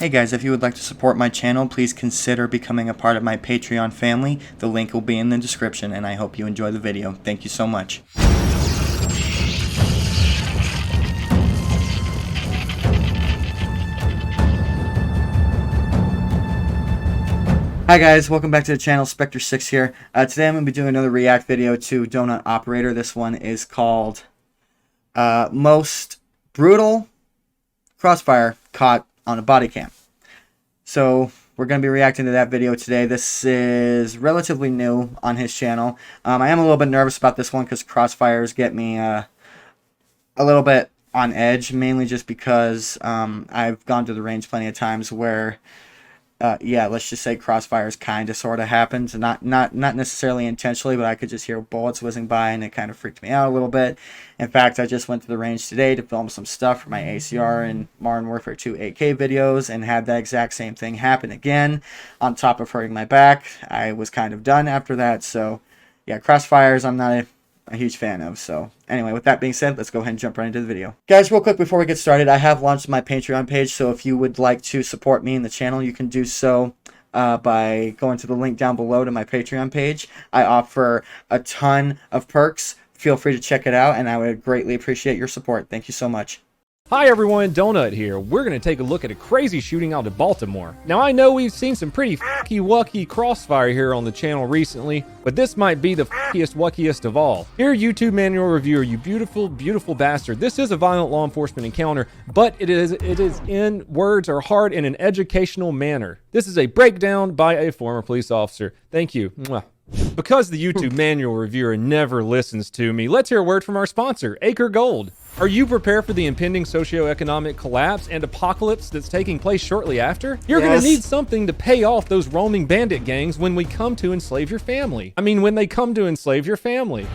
Hey guys, if you would like to support my channel, please consider becoming a part of my Patreon family. The link will be in the description, and I hope you enjoy the video. Thank you so much. Hi guys, welcome back to the channel. Spectre6 here. Today I'm going to be doing another react video to Donut Operator. This one is called Most Brutal Crossfire Caught on a Body Cam. So we're going to be reacting to that video today. This is relatively new on his channel. I am a little bit nervous about this one because crossfires get me a little bit on edge, mainly just because I've gone to the range plenty of times where yeah, let's just say crossfires kind of sort of happened. Not necessarily intentionally, but I could just hear bullets whizzing by and it kind of freaked me out a little bit. In fact, I just went to the range today to film some stuff for my ACR and Modern Warfare 2 8K videos and had that exact same thing happen again. On top of hurting my back, I was kind of done after that. So yeah, crossfires I'm not a huge fan of. So anyway, with that being said, let's go ahead and jump right into the video. Guys, real quick before we get started, I have launched my Patreon page, so if you would like to support me in the channel, you can do so by going to the link down below to my Patreon page. I offer a ton of perks. Feel free to check it out, and I would greatly appreciate your support. Thank you so much. Hi everyone, Donut here. We're going to take a look at a crazy shooting out of Baltimore. Now I know we've seen some pretty wucky Crossfire here on the channel recently, but this might be the wuckiest of all. Here, YouTube manual reviewer, you beautiful bastard. This is a violent law enforcement encounter, but it is in words or hard in an educational manner. This is a breakdown by a former police officer. Thank you. Mwah. Because the YouTube manual reviewer never listens to me, let's hear a word from our sponsor, Acre Gold. Are you prepared for the impending socioeconomic collapse and apocalypse that's taking place shortly after? You're going to need something to pay off those roaming bandit gangs when we come to enslave your family. I mean, when they come to enslave your family.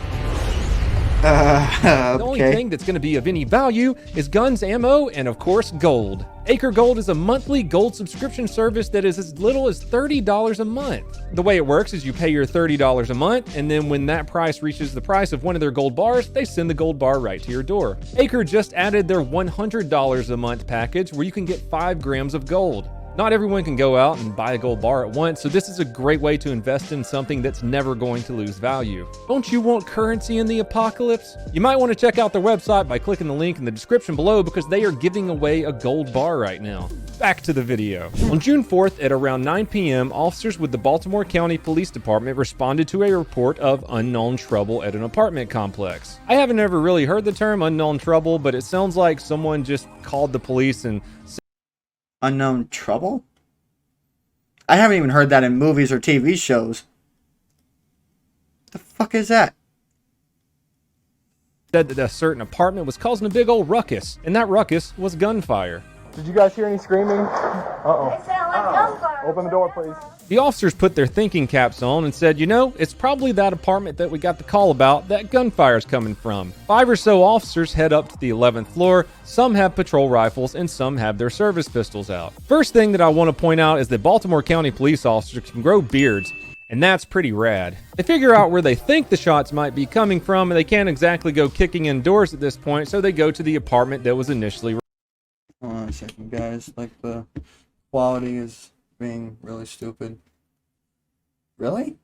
The only thing that's going to be of any value is guns, ammo, and of course, gold. Acre Gold is a monthly gold subscription service that is as little as $30 a month. The way it works is you pay your $30 a month, and then when that price reaches the price of one of their gold bars, they send the gold bar right to your door. Acre just added their $100 a month package where you can get 5 grams of gold. Not everyone can go out and buy a gold bar at once, so this is a great way to invest in something that's never going to lose value. Don't you want currency in the apocalypse? You might want to check out their website by clicking the link in the description below because they are giving away a gold bar right now. Back to the video. On June 4th at around 9 p.m., officers with the Baltimore County Police Department responded to a report of unknown trouble at an apartment complex. I haven't ever really heard the term unknown trouble, but it sounds like someone just called the police and Unknown trouble? I haven't even heard that in movies or TV shows. What the fuck is that? Said that a certain apartment was causing a big old ruckus, and that ruckus was gunfire. Did you guys hear any screaming? Uh-oh. Open the door, please. The officers put their thinking caps on and said, you know, it's probably that apartment that we got the call about that gunfire's coming from. 5 or so officers head up to the 11th floor. Some have patrol rifles and some have their service pistols out. First thing that I want to point out is that Baltimore County police officers can grow beards, and that's pretty rad. They figure out where they think the shots might be coming from, and they can't exactly go kicking in doors at this point, so they go to the apartment that was initially. Hold on a second, guys. Like, the quality is being really stupid. Really?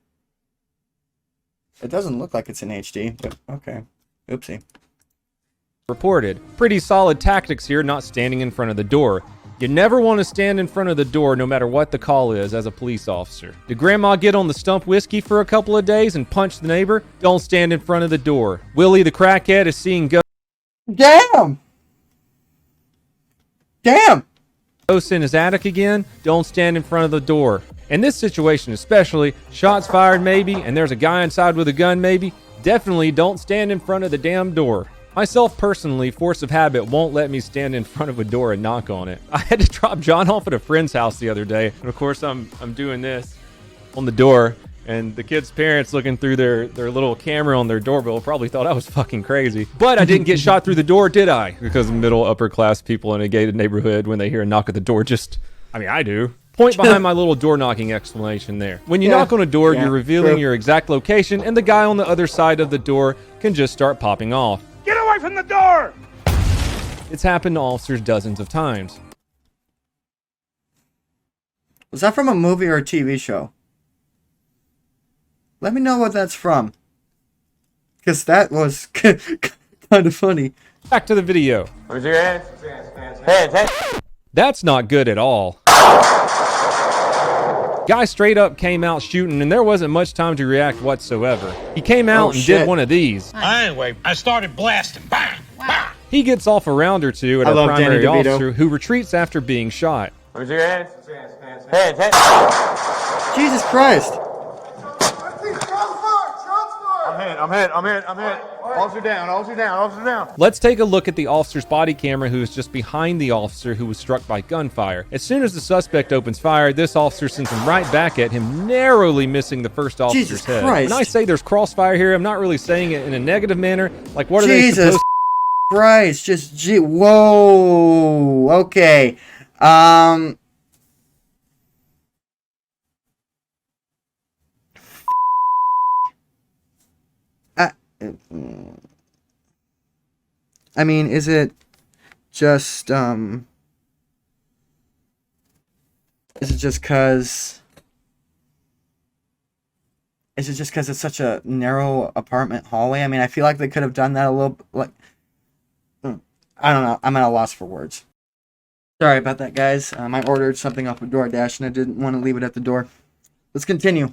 It doesn't look like it's in HD, but okay. Oopsie. Reported. Pretty solid tactics here, not standing in front of the door. You never want to stand in front of the door no matter what the call is as a police officer. Did grandma get on the stump whiskey for a couple of days and punch the neighbor? Don't stand in front of the door. Willie the crackhead is seeing ghosts. Damn! Damn! Ghosts in his attic again? Don't stand in front of the door. In this situation especially, shots fired maybe, and there's a guy inside with a gun maybe, definitely don't stand in front of the damn door. Myself personally, force of habit won't let me stand in front of a door and knock on it. I had to drop John off at a friend's house the other day, and of course I'm doing this on the door, and the kid's parents looking through their little camera on their doorbell probably thought I was fucking crazy. But I didn't get shot through the door, did I? Because middle upper class people in a gated neighborhood, when they hear a knock at the door, I do. Point behind my little door knocking explanation there. When you knock on a door, you're revealing your exact location, and the guy on the other side of the door can just start popping off. Get away from the door! It's happened to officers dozens of times. Was that from a movie or a TV show? Let me know what that's from. Because that was kind of funny. Back to the video. Where's your hands? Hands. That's not good at all. Guy straight up came out shooting, and there wasn't much time to react whatsoever. He came out and did one of these. Anyway, I started blasting. Bang! Bang! He gets off a round or two at our primary officer, who retreats after being shot. Where's your hands? Hands. Jesus Christ. I'm hit. Officer down. Let's take a look at the officer's body camera, who is just behind the officer who was struck by gunfire. As soon as the suspect opens fire, this officer sends him right back at him, narrowly missing the first officer's Jesus head. Christ. When I say there's crossfire here, I'm not really saying it in a negative manner. Like, what are they Jesus supposed Christ. Just, whoa. Okay. I mean, is it just because it's such a narrow apartment hallway? I mean, I feel like they could have done that a little, like, I don't know. I'm at a loss for words. Sorry about that, guys. I ordered something off of DoorDash and I didn't want to leave it at the door. Let's continue.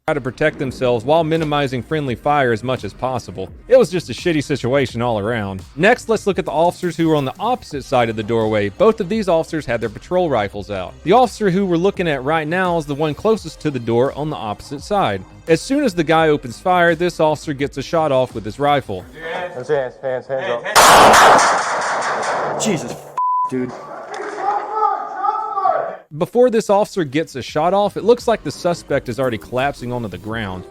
Try to protect themselves while minimizing friendly fire as much as possible. It was just a shitty situation all around. Next, let's look at the officers who were on the opposite side of the doorway. Both of these officers had their patrol rifles out. The officer who we're looking at right now is the one closest to the door on the opposite side. As soon as the guy opens fire, this officer gets a shot off with his rifle. Hands up. Jesus, dude. Before this officer gets a shot off, it looks like the suspect is already collapsing onto the ground.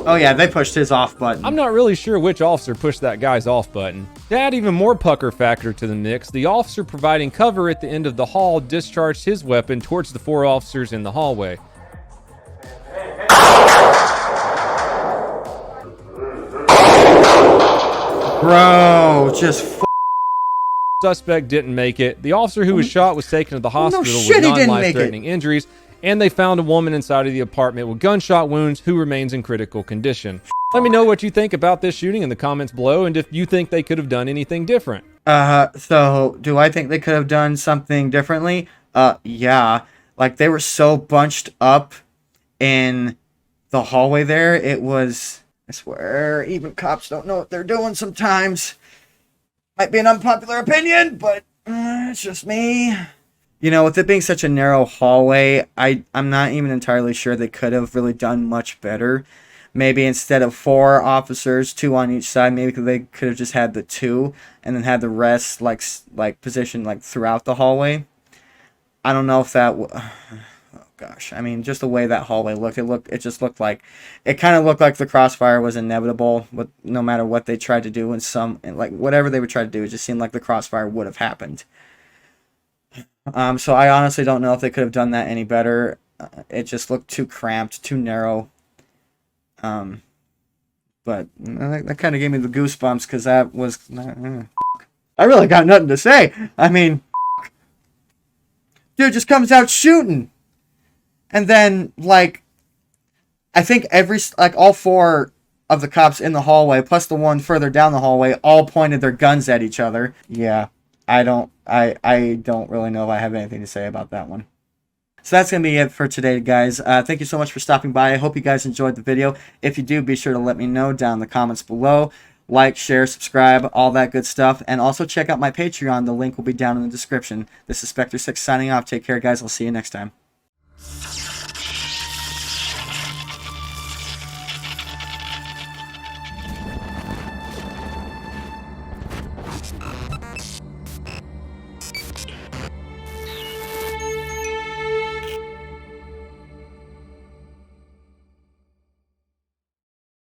Oh yeah, they pushed his off button. I'm not really sure which officer pushed that guy's off button. To add even more pucker factor to the mix, the officer providing cover at the end of the hall discharged his weapon towards the 4 officers in the hallway. Bro, just Suspect didn't make it. The officer who was shot was taken to the hospital with non-life-threatening injuries, and they found a woman inside of the apartment with gunshot wounds who remains in critical condition. Let me know what you think about this shooting in the comments below, and if you think they could have done anything different. So do I think they could have done something differently? Yeah. Like, they were so bunched up in the hallway there. It was, I swear, even cops don't know what they're doing sometimes. Might be an unpopular opinion, but it's just me. You know, with it being such a narrow hallway, I'm not even entirely sure they could have really done much better. Maybe instead of 4 officers, 2 on each side, maybe they could have just had the 2 and then had the rest like positioned like throughout the hallway. I don't know if that. Oh gosh, I mean, just the way that hallway looked, it just looked like, it kind of looked like the crossfire was inevitable. With no matter what they tried to do, like whatever they would try to do, it just seemed like the crossfire would have happened. So I honestly don't know if they could have done that any better. It just looked too cramped, too narrow. But that kind of gave me the goosebumps because that was. I really got nothing to say. I mean, dude just comes out shooting. And then, like, I think all 4 of the cops in the hallway, plus the one further down the hallway, all pointed their guns at each other. Yeah, I don't really know if I have anything to say about that one. So that's going to be it for today, guys. Thank you so much for stopping by. I hope you guys enjoyed the video. If you do, be sure to let me know down in the comments below. Like, share, subscribe, all that good stuff. And also check out my Patreon. The link will be down in the description. This is Spectre6 signing off. Take care, guys. I'll see you next time.